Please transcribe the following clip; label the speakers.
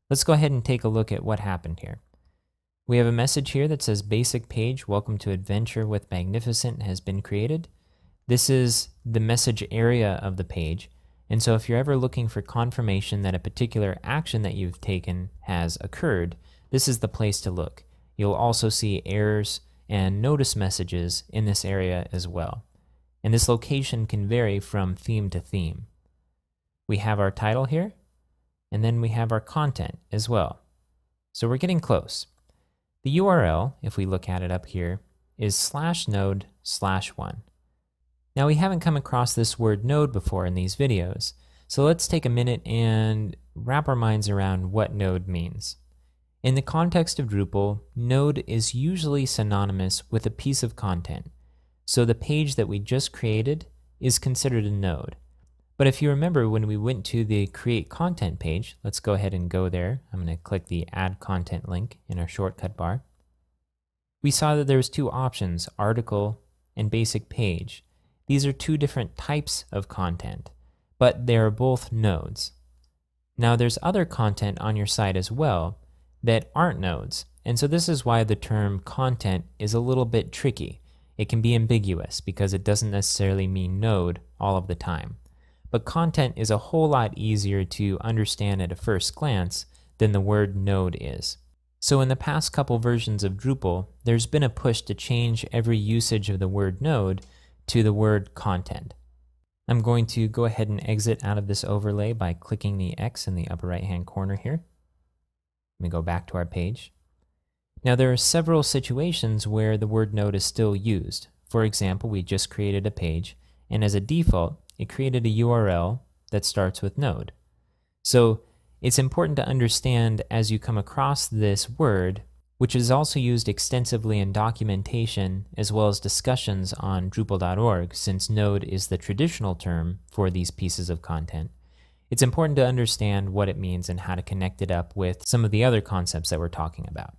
Speaker 1: Let's go ahead and take a look at what happened here. We have a message here that says basic page, welcome to adventure with MagnifAscent has been created. This is the message area of the page. And so if you're ever looking for confirmation that a particular action that you've taken has occurred, this is the place to look. You'll also see errors and notice messages in this area as well. And this location can vary from theme to theme. We have our title here, and then we have our content as well. So we're getting close. The URL, if we look at it up here, is /node/1. Now we haven't come across this word node before in these videos, so let's take a minute and wrap our minds around what node means. In the context of Drupal, node is usually synonymous with a piece of content. So the page that we just created is considered a node. But if you remember when we went to the create content page, let's go ahead and go there. I'm going to click the add content link in our shortcut bar. We saw that there's two options, article and basic page. These are two different types of content, but they are both nodes. Now there's other content on your site as well that aren't nodes, and so this is why the term content is a little bit tricky. It can be ambiguous because it doesn't necessarily mean node all of the time. But content is a whole lot easier to understand at a first glance than the word node is. So in the past couple versions of Drupal, there's been a push to change every usage of the word node to the word content. I'm going to go ahead and exit out of this overlay by clicking the X in the upper right hand corner here. Let me go back to our page. Now there are several situations where the word node is still used. For example, we just created a page, and as a default, it created a URL that starts with node. So it's important to understand as you come across this word, which is also used extensively in documentation as well as discussions on Drupal.org, since node is the traditional term for these pieces of content. It's important to understand what it means and how to connect it up with some of the other concepts that we're talking about.